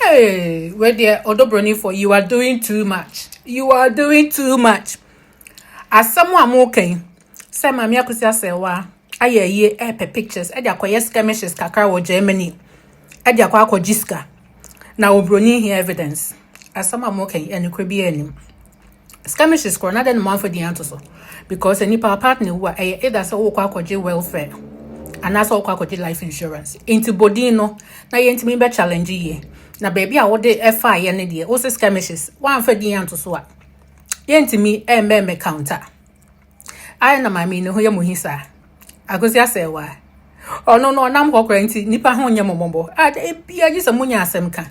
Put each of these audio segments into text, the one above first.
Hey, where there, Broni for you are doing too much. You are doing too much. As someone okay, say Maame Akosua Serwaa, aye pictures. Edi akoye skirmishes kakra wo Germany. Edi akwa jiska. Na Broni here evidence. As someone okay, and could be any. Skirmishes kro na den man for the answer so. Because any partner who are either so kwa welfare. And that's all kwa life insurance. Into bodino na ye ntimi be challenge ye. Na baby a wode FI ye ne de. O se skirmishes. One for the answer so. Ye ntimi me counter. I na mami no ye muhisa. Akosua Serwaa. Oh no nam hokra nti nipa ho nya momombo. E bia gi se munya asem ka.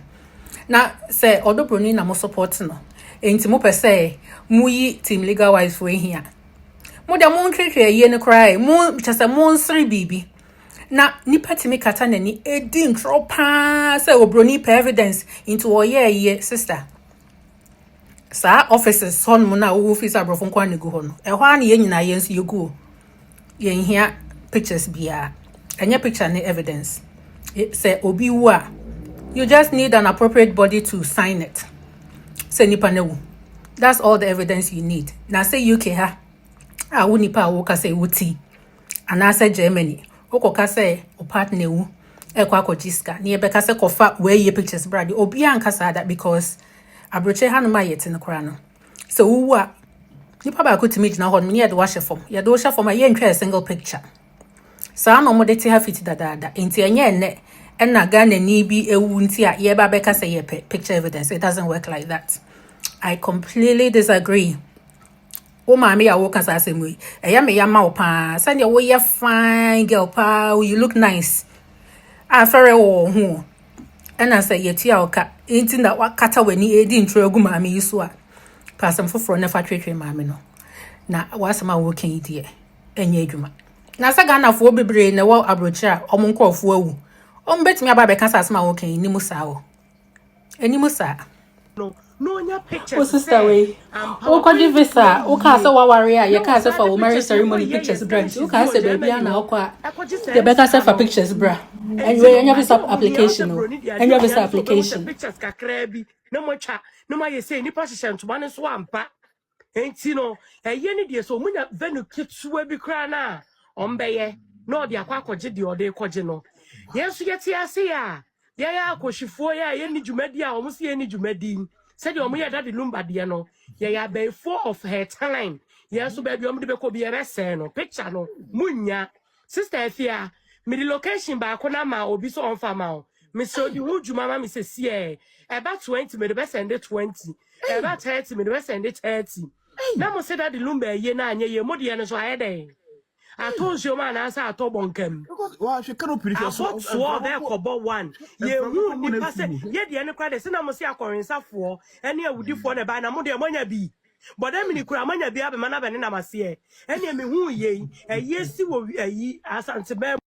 Na se Broni na mo support no. Enti mo pese muyi team legal wise for here. Mo de mo ntwetwe ye ne cry. Mo chese mo nsri bibi. Na nipa timi kata nani edi ntro pa se Broni per evidence into oye sister. Sa officers son mo na wo officer brofo kwa ne gu ho no. E ho an ye nyina ye nso ye gu. Ye hia pictures bia. Anya picture ne evidence. Say obi wu a you just need an appropriate body to sign it. Say nipa ne wu. That's all the evidence you need. Na say UK ha. A wo nipa wo ka say wuti. Ana say Germany. Okoka say o partner wu. Ekwa jiska. Ni ebeka say kofa we ye pictures brady. Obi anka say that because abroche hanuma yete no kra no. So wu a nipa ba ko timi gina ho no ye de wa hye ye de wo hye fom a ye ntwa a single picture. Sa no mo de ti ha fiti dada. Enti enye enne na Ghana ni bi ewu nti a ye ba beka say ye picture evidence. It doesn't work like that. I completely disagree. O maame ya wo kasa asemu yi. Eya me ya ma wo pa. Send your way fine girl pa. You look nice. Afere wo ho. And I say yeti a oka. Enti na wakata wani edi ntro agu maame yi so a. Pasam foforo na fa twetwe maame no. Na wasama wo kan yi de. Enye adwuma. Na sa Ghana fo bebre na wo abrochi a omo nkrofo awu. Omo betimi aba be kasa asama wo kan yi ni musa wo. Eni musa. No nya pictures. Oh sister we. O kwaji visa. O ka say waware a ye ka say for marriage ceremony pictures bra. O ka say baby na o kwa. The better say for pictures bra. And we nya visa application o. Nya visa application. Pictures kakra bi. Na mo twa. Na ma ye say nipa hye ntoma ne so ampa. Enti no, ye ne de so munya venue kitsuwa bi kra na ombeye. Na odi akwakoje de odi koje no. Yesu yeti ase ya. Ya akohifo ya ye ni dwumadi a omo se ye ni dwumadi. Said your mother daddy lumba diano. Ya be 4 of her time. Yes, so baby, I'm the beko be a no picture no munya. Sister Fia, me the location ba kona ma obi so on farm. Miss so the wood mama Mrs. C. About 20, me the best send it 20. About 30, me the best send it 30. Now mo say that the lumba ye na ye modiano so I day. I told you man answer at Tobonkam. Well, she cannot pretty so there cobo one. Ye who ni pass ye the any credit, and I must see a currency for any would do for the banner monia be. But I mean, Kuramania be a man of an amasia. Any me who ye, a yes, see what ye as Antibe.